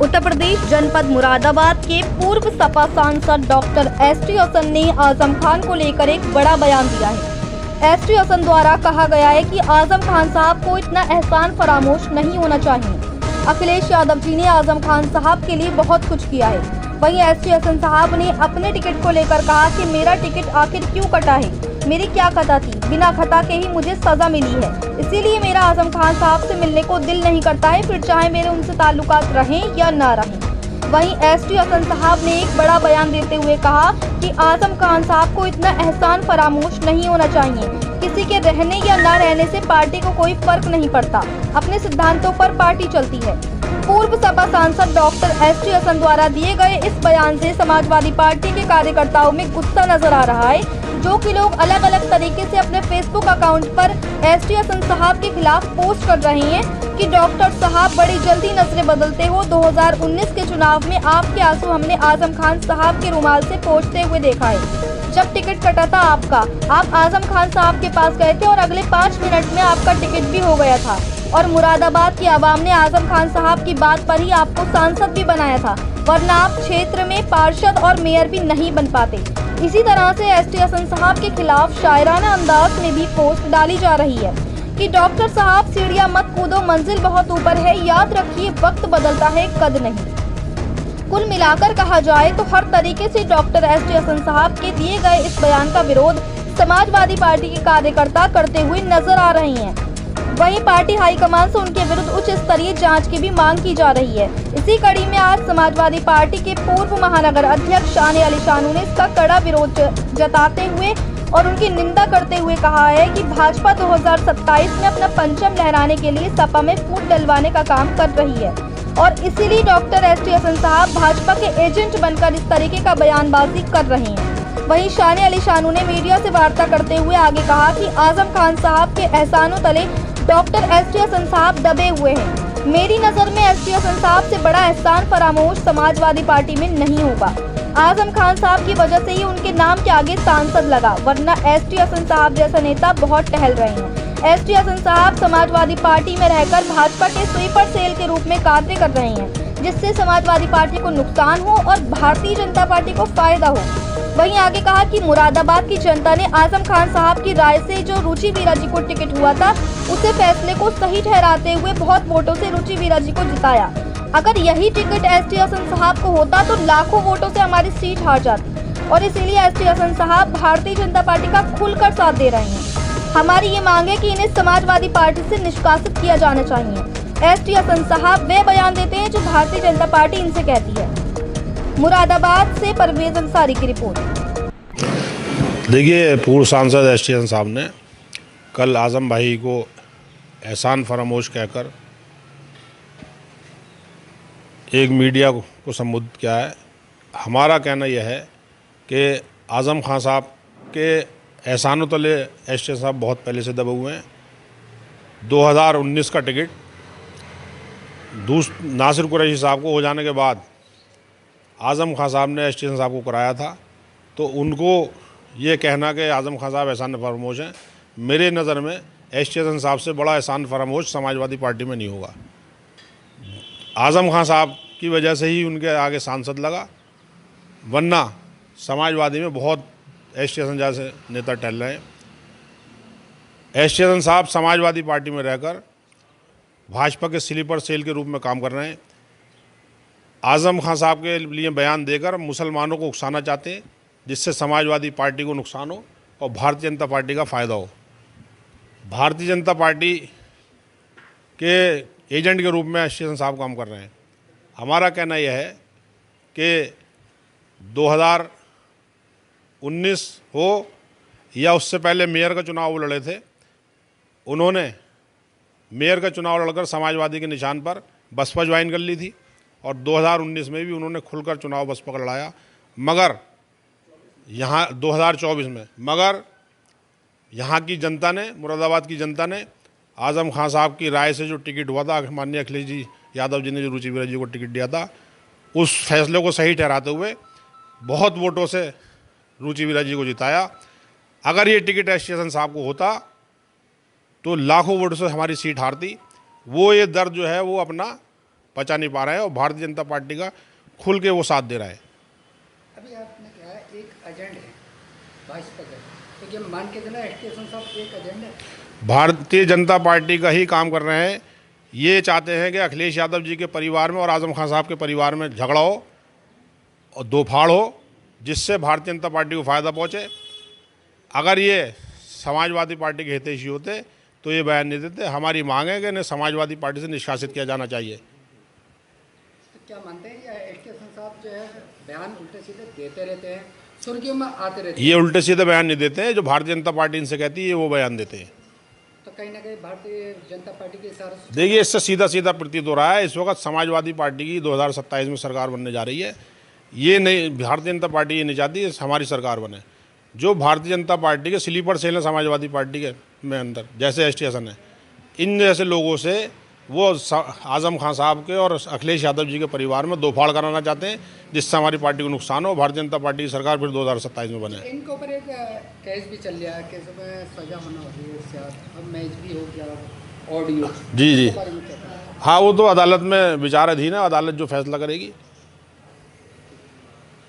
उत्तर प्रदेश जनपद मुरादाबाद के पूर्व सपा सांसद डॉक्टर एसटी हसन ने आजम खान को लेकर एक बड़ा बयान दिया है। एसटी हसन द्वारा कहा गया है कि आजम खान साहब को इतना एहसान फरामोश नहीं होना चाहिए। अखिलेश यादव जी ने आजम खान साहब के लिए बहुत कुछ किया है। वहीं एसटी हसन साहब ने अपने टिकट को लेकर कहा कि मेरा टिकट आखिर क्यों कटा है, मेरी क्या खता थी, बिना खता के ही मुझे सजा मिली है, इसीलिए मेरा आजम खान साहब से मिलने को दिल नहीं करता है, फिर चाहे मेरे उनसे ताल्लुकात रहें या ना रहें। वहीं एसटी हसन साहब ने एक बड़ा बयान देते हुए कहा कि आजम खान साहब को इतना एहसान फरामोश नहीं होना चाहिए। किसी के रहने या ना रहने से पार्टी को कोई फर्क नहीं पड़ता, अपने सिद्धांतों पर पार्टी चलती है। पूर्व सपा सांसद डॉक्टर एसटी हसन द्वारा दिए गए इस बयान से समाजवादी पार्टी के कार्यकर्ताओं में गुस्सा नजर आ रहा है, जो कि लोग अलग अलग तरीके से अपने फेसबुक अकाउंट पर एसटी हसन साहब के खिलाफ पोस्ट कर रहे हैं कि डॉक्टर साहब बड़ी जल्दी नजरें बदलते हो। 2019 के चुनाव में आपके आंसू हमने आजम खान साहब के रुमाल से पोंछते हुए देखा है। जब टिकट कटा था आपका, आप आजम खान साहब के पास गए थे और अगले 5 मिनट में आपका टिकट भी हो गया था और मुरादाबाद की आवाम ने आजम खान साहब की बात पर ही आपको सांसद भी बनाया था, वरना आप क्षेत्र में पार्षद और मेयर भी नहीं बन पाते। इसी तरह से एसटी हसन साहब के खिलाफ शायराना अंदाज में भी पोस्ट डाली जा रही है कि डॉक्टर साहब सीढ़ियां मत कूदो, मंजिल बहुत ऊपर है, याद रखिए वक्त बदलता है कद नहीं। कुल मिलाकर कहा जाए तो हर तरीके से डॉक्टर एसटी हसन साहब के दिए गए इस बयान का विरोध समाजवादी पार्टी के कार्यकर्ता करते हुए नजर आ रहे हैं। वहीं पार्टी हाईकमान से उनके विरुद्ध उच्च स्तरीय जांच की भी मांग की जा रही है। इसी कड़ी में आज समाजवादी पार्टी के पूर्व महानगर अध्यक्ष शान अली शानू ने इसका कड़ा विरोध जताते हुए और उनकी निंदा करते हुए कहा है कि भाजपा 2027 में अपना परचम लहराने के लिए सपा में फूट डलवाने का काम कर रही है और इसीलिए डॉक्टर एसटी हसन साहब भाजपा के एजेंट बनकर इस तरीके का बयानबाजी कर रहे हैं। वहीं शान अली शानू ने मीडिया से वार्ता करते हुए आगे कहा कि आजम खान साहब के एहसानों तले डॉक्टर एसटी हसन साहब दबे हुए हैं। मेरी नजर में एसटी हसन साहब से बड़ा एहसान फरामोश समाजवादी पार्टी में नहीं होगा। आजम खान साहब की वजह से ही उनके नाम के आगे सांसद लगा, वरना एसटी हसन साहब जैसा नेता बहुत टहल रहे हैं। एसटी हसन साहब समाजवादी पार्टी में रहकर भाजपा के स्वीपर सेल के रूप में कार्य कर रहे हैं, जिससे समाजवादी पार्टी को नुकसान हो और भारतीय जनता पार्टी को फायदा हो। वहीं आगे कहा कि मुरादाबाद की जनता ने आजम खान साहब की राय से जो रुचि वीरा जी को टिकट हुआ था, उसे फैसले को सही ठहराते हुए बहुत वोटों से रुचि वीरा जी को जिताया। अगर यही टिकट एसटी हसन साहब को होता तो लाखों वोटों से हमारी सीट हार जाती और इसीलिए एसटी हसन साहब भारतीय जनता पार्टी का खुलकर साथ दे रहे हैं। हमारी ये मांग है कि इन्हें समाजवादी पार्टी से निष्कासित किया जाना चाहिए। एसटी हसन साहब वे बयान देते हैं जो भारतीय जनता पार्टी इनसे कहती है। मुरादाबाद से परवेज अंसारी की रिपोर्ट। देखिए, पूर्व सांसद एसटी हसन साहब ने कल आजम भाई को एहसान फरामोश कहकर एक मीडिया को संबोधित किया है। हमारा कहना यह है कि आजम खान साहब के एहसानों तले एसटी हसन साहब बहुत पहले से दबे हुए हैं। 2019 का टिकट नासिर कुरैशी साहब को हो जाने के बाद आजम खान साहब ने एसटी हसन साहब को कराया था, तो उनको ये कहना कि आजम खान साहब एहसान फरामोश हैं, मेरे नज़र में एसटी हसन साहब से बड़ा एहसान फरामोश समाजवादी पार्टी में नहीं होगा। आजम खान साहब की वजह से ही उनके आगे सांसद लगा, वरना समाजवादी में बहुत एसटी हसन जैसे नेता टहल रहे हैं। एसटी हसन साहब समाजवादी पार्टी में रहकर भाजपा के स्लीपर सेल के रूप में काम कर रहे हैं। आजम खान साहब के लिए बयान देकर मुसलमानों को उकसाना चाहते हैं, जिससे समाजवादी पार्टी को नुकसान हो और भारतीय जनता पार्टी का फ़ायदा हो। भारतीय जनता पार्टी के एजेंट के रूप में एसटी हसन साहब काम कर रहे हैं। हमारा कहना यह है कि 2019 हो या उससे पहले मेयर का चुनाव वो लड़े थे, उन्होंने मेयर का चुनाव लड़कर समाजवादी के निशान पर बसपा ज्वाइन कर ली थी और 2019 में भी उन्होंने खुलकर चुनाव बसपा का लड़ाया, मगर यहाँ 2024 में यहाँ की जनता ने, मुरादाबाद की जनता ने आजम खान साहब की राय से जो टिकट हुआ था, माननीय अखिलेश जी यादव जी ने जो रुचि वीरा जी को टिकट दिया था, उस फैसले को सही ठहराते हुए बहुत वोटों से रुचि वीरा जी को जिताया। अगर ये टिकट एसटी हसन साहब को होता तो लाखों वोटों से हमारी सीट हारती। वो ये दर्द जो है वो अपना पचा नहीं पा रहे हैं और भारतीय जनता पार्टी का खुल के वो साथ दे रहा है। अभी आपने कहा एक एजेंट है भाजपा का, तो ये मान के चला एसटीएसन साहब एक एजेंट है? भारतीय जनता पार्टी का ही काम कर रहे हैं। ये चाहते हैं कि अखिलेश यादव जी के परिवार में और आजम खान साहब के परिवार में झगड़ा हो और दो फाड़ हो, जिससे भारतीय जनता पार्टी को फ़ायदा पहुँचे। अगर ये समाजवादी पार्टी के हितैषी होते तो ये बयान नहीं देते। हमारी मांग है कि इन्हें समाजवादी पार्टी से निष्कासित किया जाना चाहिए। तो क्या मानते हैं कि एसटीएसन साहब जो है बयान उल्टे सीधे देते रहते हैं, सुर्खियों में आते रहते हैं? ये उल्टे सीधे बयान नहीं देते हैं, जो भारतीय जनता पार्टी इनसे कहती है वो बयान देते हैं। तो कहीं ना कहीं भारतीय जनता पार्टी के इशारे से देखिए, इससे सीधा सीधा प्रतीत हो रहा है इस वक्त समाजवादी पार्टी की 2027 में सरकार बनने जा रही है। ये नहीं, भारतीय जनता पार्टी ये नहीं चाहती हमारी सरकार बने। जो भारतीय जनता पार्टी के स्लीपर सेल है समाजवादी पार्टी के में अंदर, जैसे एसटीएसन है, इन जैसे लोगों से वो आजम खान साहब के और अखिलेश यादव जी के परिवार में दो फाड़ कराना चाहते हैं, जिससे हमारी पार्टी को नुकसान हो, भारतीय जनता पार्टी की सरकार फिर 2027 में बने। इनके ऊपर एक केस भी चल रहा है, केस में सजा होना हो रही है इससे, अब मैच भी हो गया ऑडियो। जी जी, इसके बारे में क्या कहना है? हाँ, वो तो अदालत में विचाराधीन है, अदालत जो फैसला करेगी।